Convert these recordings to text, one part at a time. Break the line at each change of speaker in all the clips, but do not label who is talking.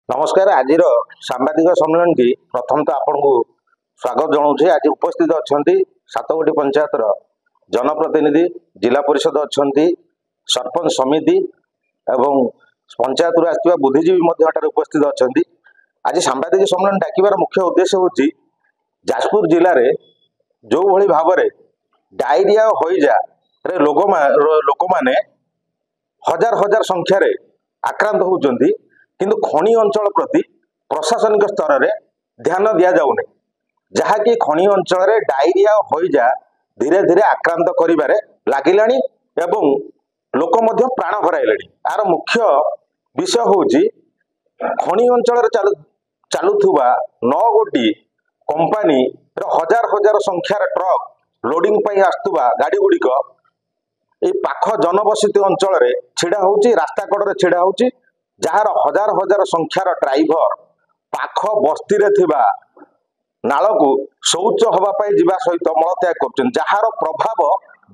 नमस्कार। आज सांबादिक सम्मेलन की प्रथम तो आपन को स्वागत जनाऊँ। आज उपस्थित अच्छा सातगोटी पंचायत जनप्रतिनिधि, जिला परिषद अच्छा, सरपंच समिति एवं पंचायत आसवा बुद्धिजीवी उपस्थित अच्छा। आज सांबादिक सम्मेलन डाकिबार मुख्य उद्देश्य हूँ जाजपुर जिले में जो भली भाव में डायरिया हईजा लोक मैंने हजार हजार संख्यार आक्रांत होती किंतु खनि अंचल प्रति प्रशासनिक स्तर में ध्यान दि जाऊनि, जहाँकि खनि अंचल डायरिया हईजा धीरे धीरे आक्रांत करिबारे लागिलानी एवं लोक मध्य प्राण हराइले। यार मुख्य विषय हूँ खनि अंचल चलुवा 9 गोटी कंपानी हजार हजार संख्यार ट्रक लोडिंग आसुवा गाड़ी गुड़िक पाख जनबसति अंचल छिड़ा होची, रास्ता कड़े छिड़ा होची, जार हजार हजार संख्यार ड्राइवर पाख बस्ती रे थिबा नालकू शौच हवापाई जीवा सहित मलत्याग कर, जार प्रभाव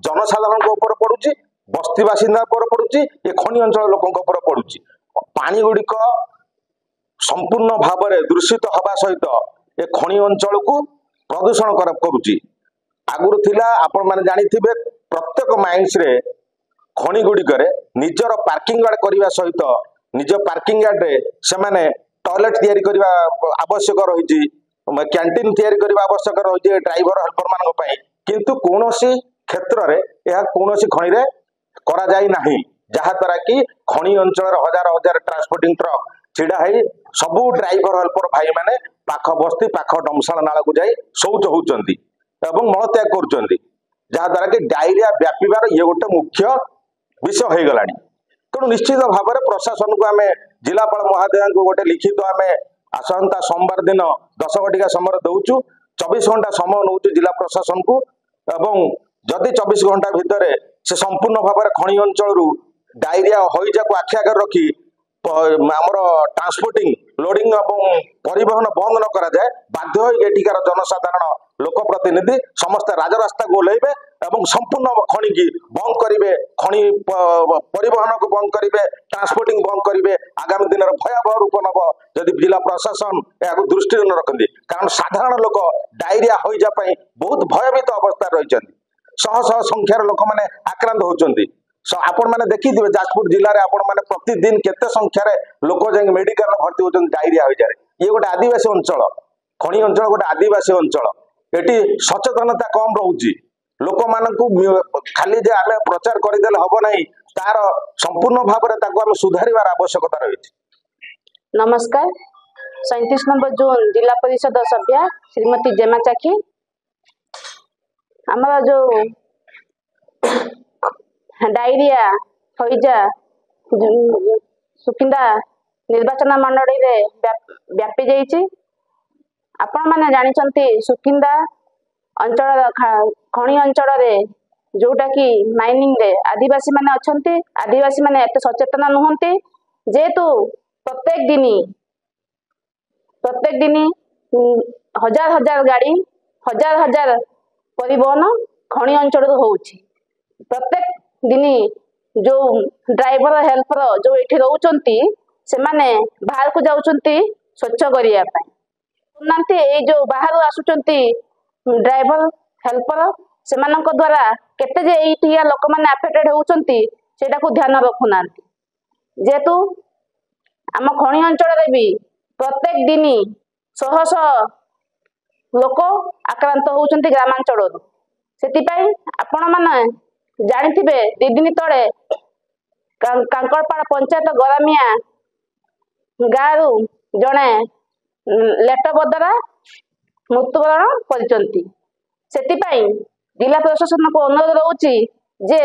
जनसाधारण उपर पड़ुची, बस्ती बासिंदा उपर पड़ुची, ये खनि अंचल लोकों उपर पड़ुची। पानी गुड़िक संपूर्ण भाव में दूषित हवा सहित ये खनि अंचल को प्रदूषण करुची। आगुर थिला आपण माने जानी थिबे प्रत्येक माइंस रे खनि गुड़िक निजर पार्किंग यार्ड करने सहित निज पार्किंग यार्ड रे से माने टॉयलेट तैयारी करने आवश्यक रही, कैंटीन तैयारी करने आवश्यक रही ड्राइवर हेल्पर मान पई, किंतु कौनसी क्षेत्र रे यह कौनसी खनि रे करा जाई नाही, जहा द्वारा कि खनि अंचल हजार हजार ट्रांसपोर्टिंग ट्रक छिड़ा है। सबू ड्राइवर हेल्पर भाई माने पाख बस्ती पाख डमशाल नाल को जाई शौच होउचंती एवं मलत्याग करुचंती, जहा द्वारा कि डायरिया व्यापीबार ये गोटे मुख्य विषय हो गलानी। तेणु निश्चित भाव में प्रशासन को आम जिलापाल महोदय को गोटे लिखित आम आसंता सोमवार दिन 10 घटिका समय दौचु। 24 घंटा समय नौ जिला प्रशासन को, एवं जदि 24 घंटा भितर से संपूर्ण भाव में खनि अंचल डायरिया हईजा को आखि आगे रखी आमर ट्रांसपोर्टिंग लोडिंग और परिवहन बंद न करा जाए, बाध्य एठिकार जनसाधारण लोक प्रतिनिधि समस्त राजरास्ता को ओह्लैबे एवं संपूर्ण खनि की बंद करेंगे, खनि परिवहन को बंद करेंगे, ट्रांसपोर्टिंग बंद करेंगे। आगामी दिन में भयावह रूप नब जदि जिला प्रशासन यह दृष्टि न रखती, कारण साधारण लोक डायरिया हईजा बहुत भयभीत अवस्था रही, शह शह संख्यार लोक मैंने आक्रांत होती। आपण मैंने देखिए जाजपुर जिले में आपण मैंने प्रतिदिन केते संख्यार लोक जाए मेडिकल भर्ती होती डायरिया हईजा। ये गोटे आदिवासी अंचल, खनि अंचल गोटे आदिवासी अंचल, एटी सचेतनता कम रोचे। लोक मानू खाली जे आम प्रचार करदे हम ना, तार संपूर्ण भाव में आम सुधार आवश्यकता रही।
नमस्कार। 37 नंबर जोन जिला परिषद सभ्या श्रीमती जेमा चाकी, आम जो डायरिया हईजा सुकिंदा निर्वाचन मंडली रे व्यापी जाइए। आपण मैंने जानते सुकिंदा अंचल खनि अंचल रे जोटा कि माइनिंग रे आदिवासी माने अच्छे, आदिवासी माने एत सचेतन नुहंती, जेहेतु प्रत्येक दिन हजार हजार गाड़ी हजार हजार परिवहन खनि अंचल होउछि। प्रत्येक दिन जो ड्राइवर हेल्पर जो ये रोचंती से माने बाहर को जाउचंती स्वच्छ करने, ये जो बाहर आसुचंती ड्राइवर हेल्पर से द्वारा केते जे एटिया लोक माने अफेक्टेड होउचंती सेटा को ध्यान रखुना, जेहेतु आम खनि अंचल रे भी प्रत्येक दिन शह शह लोक आक्रांत होउचंती ग्रामांचल। सेतिपाई आपण माने जानिथिबे 2 दिन तळे कांकड़पाड़ पंचायत गरामिया गाँव जड़े लेट बदरा मृत्युवरण करचंती। सेतिपाई जिला प्रशासन को अनुरोध रोची जे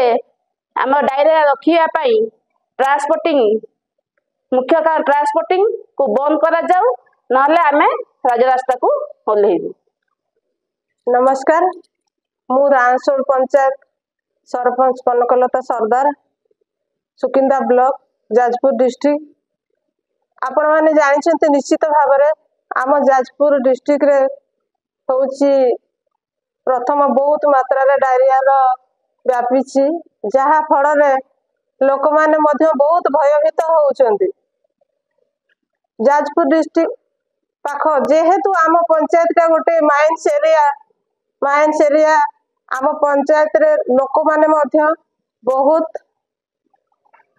आम डायरिया रखिया पाई ट्रांसपोर्टिंग मुख्य कारण ट्रांसपोर्टिंग को बंद करा जाऊ, नहले आमे राजरास्ता को ओल्हेबू।
नमस्कार, मु रानसोड़ पंचायत सरपंच कनकलता सरदार, सुकिंदा ब्लॉक, जाजपुर डिस्ट्रिक्ट। आपण माने जानिछन्ते निश्चित भाव में आम जाजपुर डिस्ट्रिक्ट रे होउची प्रथम बहुत मात्रा रे डायरिया व्यापी, जहा फल लोक माने मध्य बहुत भयभीत होउचंती। ଯାଜପୁର ଡିଷ୍ଟ୍ରିକ୍ଟ ପାଖ, ଯେହେତୁ ଆମ ପଞ୍ଚାୟତଟା ଗୋଟେ ମାଇନ୍ସ ଏରିଆ ଆମ ପଞ୍ଚାୟତରେ ଲୋକମାନେ ମଧ୍ୟ ବହୁତ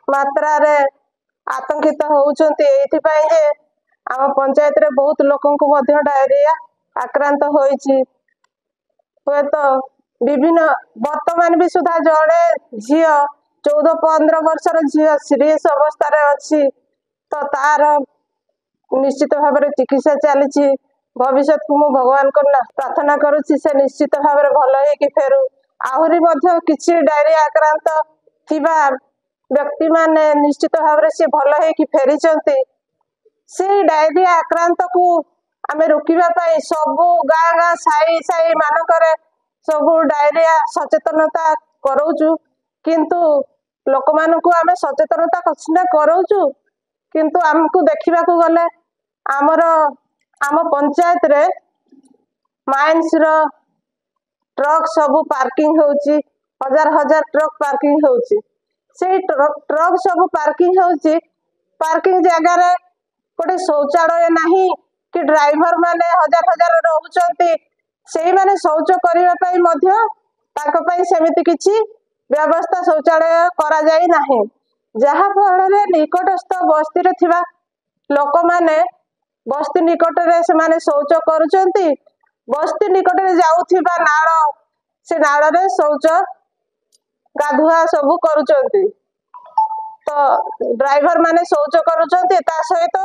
ମାତ୍ରାରେ ଆତଙ୍କିତ ହଉଛନ୍ତି ଏଇଥିପାଇଁ ଯେ ଆମ ପଞ୍ଚାୟତରେ ବହୁତ ଲୋକଙ୍କୁ ମଧ୍ୟ ଡାଇରିଆ ଆକ୍ରାନ୍ତ ହୋଇଛି। ହୁଏତ ବିଭିନ୍ନ ବର୍ତ୍ତମାନ ବି ସୁଦ୍ଧା ଜଣେ ଝିଅ 14-15 ବର୍ଷର ଝିଅ ସିରିୟସ ଅବସ୍ଥାରେ ଅଛି, ତ ତାର ନିଶ୍ଚିତ ଭାବରେ ଚିକିତ୍ସା ଚାଲିଛି। ଭବିଷ୍ୟତକୁ ମୁଁ ଭଗବାନଙ୍କ ପ୍ରାର୍ଥନା କରୁଛି ସେ ନିଶ୍ଚିତ ଭାବରେ ଭଲ ହେଇକି ଫେରୁ। ଆହୁରି ମଧ୍ୟ କିଛି ଡାଇରିଆ ଆକ୍ରାନ୍ତ ଥିବା ବ୍ୟକ୍ତିମାନେ ନିଶ୍ଚିତ ଭାବରେ ସେ ଭଲ ହେଇକି ଫେରିଛନ୍ତି। ସେଇ ଡାଇରିଆ ଆକ୍ରାନ୍ତକୁ ଆମେ ରୋକିବା ପାଇଁ ସବୁ ଗାଁ ସାହି ମାନଙ୍କରେ ସବୁ ଡାଇରିଆ ସଚେତନତା କରଉଛୁ, କିନ୍ତୁ ଲୋକମାନଙ୍କୁ ଆମେ ସଚେତନତା ସିନା କରଉଛୁ, କିନ୍ତୁ ଆମକୁ ଦେଖିବାକୁ ଗଲେ ଆମ ପଞ୍ଚାୟତରେ ମାଇନ୍ସର ଟ୍ରକ୍ ସବୁ ପାର୍କିଂ ହଉଛି, ହଜାର ଟ୍ରକ୍ ପାର୍କିଂ ହଉଛି। ସେଇ ଟ୍ରକ୍ ସବୁ ପାର୍କିଂ ହଉଛି, ପାର୍କିଂ ଜାଗାରେ ଗୋଟେ ଶୌଚାଳୟ ନାହିଁ କି ଡ୍ରାଇଭର ମାନେ ହଜାର ରହୁଛନ୍ତି, ସେଇମାନେ ଶୌଚ କରିବା ପାଇଁ ମଧ୍ୟ ତାଙ୍କ ପାଇଁ ସେମିତି କିଛି ବ୍ୟବସ୍ଥା ଶୌଚାଳୟ କରାଯାଇ ନାହିଁ, ଯାହା ଫଳରେ ନିକଟସ୍ଥ ବସ୍ତିରେ ଥିବା ଲୋକମାନେ ବସ୍ତି ନିକଟରେ ସେମାନେ ଶୌଚ କରୁଛନ୍ତି। ବସ୍ତି ନିକଟରେ ଯାଉଥିବା ନାଳ, ସେ ନାଳରେ ଶୌଚ ଗାଧୁଆ ସବୁ କରୁଛନ୍ତି, ତ ଡ୍ରାଇଭର ମାନେ ଶୌଚ କରୁଛନ୍ତି, ତା ସହିତ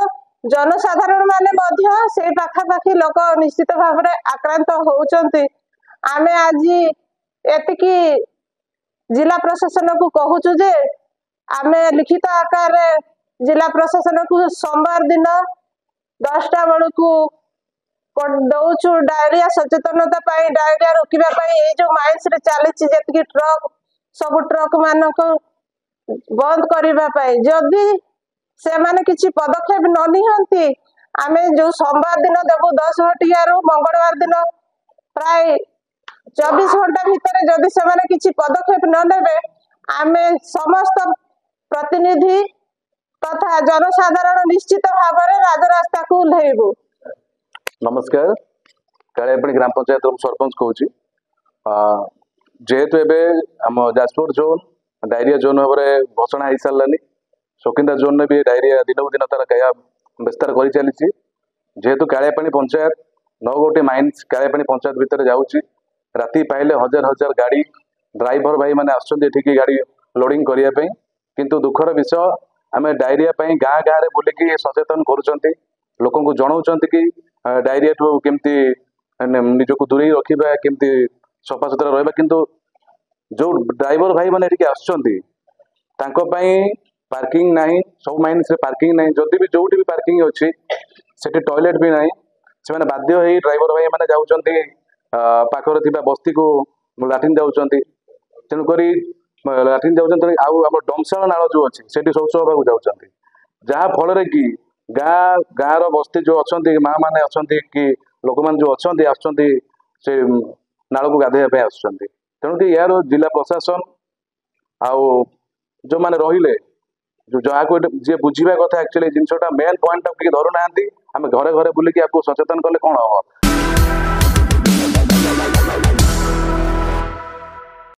ଜନସାଧାରଣ ମାନେ ମଧ୍ୟ ସେଇ ପାଖାପାଖି ଲୋକ ନିଶ୍ଚିତ ଭାବରେ ଆକ୍ରାନ୍ତ ହଉଛନ୍ତି। ଆମେ ଆଜି ଏତିକି ଜିଲ୍ଲା ପ୍ରଶାସନକୁ କହୁଛୁ ଯେ ଆମେ ଲିଖିତ ଆକାରରେ ଜିଲ୍ଲା ପ୍ରଶାସନକୁ ସୋମବାର ଦିନ 10ଟା ବେଳକୁ ଦଉଛୁ ଡାଇରିଆ ସଚେତନତା ପାଇଁ, ଡାଇରିଆ ରୋକିବା ପାଇଁ। ଏଇ ଯୋଉ ମାଇନ୍ସରେ ଚାଲିଛି ଯେତିକି ଟ୍ରକ୍, ସବୁ ଟ୍ରକ୍ ମାନଙ୍କୁ ବନ୍ଦ କରିବା ପାଇଁ ଯଦି ସେମାନେ କିଛି ପଦକ୍ଷେପ ନ ନିଅନ୍ତି, ଆମେ ଯୋଉ ସୋମବାର ଦିନ ଦେବୁ 10 ଘଟିକାରୁ ମଙ୍ଗଳବାର ଦିନ ପ୍ରାୟ 24 ଘଣ୍ଟା ଭିତରେ ଯଦି ସେମାନେ କିଛି ପଦକ୍ଷେପ ନ ନେବେ, ଆମେ ସମସ୍ତ ପ୍ରତିନିଧି ତଥା ଜନସାଧାରଣ ନିଶ୍ଚିତ ଭାବରେ ରାଜରାସ୍ତାକୁ ଓହ୍ଲେଇବୁ।
नमस्कार, कालियापाड़ी ग्राम पंचायत सरपंच कहूँ। जेहेतु एवं आम जाजपुर जोन डायरिया जोन भाव में घोषणा हो सारानी, सुकिंदा जोन में भी डायरिया दिनक दिन तार क्या विस्तार कर चली। जेहेतु कालियापाड़ी पंचायत 9 गोटी माइन्स कालियापाड़ी पंचायत भितर जाऊँगी, राति पाइले हजार गाड़ी ड्राइवर भाई मैंने आसुँच गाड़ी लोडिंग करने, किंतु दुखर विषय आम डायरिया गाँ गाँव बुलिकी सचेतन करुँच, लोक जनाऊँ कि डायरिया ठू केमती निजक दूरे रखा, केमती सफा सुतरा रहा, किंतु जो ड्राइवर भाई मैंने पार्किंग नहीं, सब माइन्स पार्किंग नहीं, जदि भी जो भी पार्किंग अच्छी से टॉयलेट भी नहीं, से बाध्य हो ड्राइवर भाई मैंने जाऊँगी पाखर थी बस्ती को लाट्रिन जाऊँच, तेणुक लाट्रिन जाऊँच आम डमशाल नाल जो अच्छी से शौच हाँ जाऊँच, जहाँफल कि गाँ गाँव बस्ती जो अच्छा माँ मैंने अच्छा कि लोक मैंने जो अच्छा से नाल को गाधोया आसुँच। तेणुक यार जिला प्रशासन आउ जो मैंने रहिले जो जहाँ को जी बुझा कथा एक्चुअली जिनसा मेन पॉइंट धरू ना, आम घरे घरे बुलिकी आपको सचेतन कले कौन हम।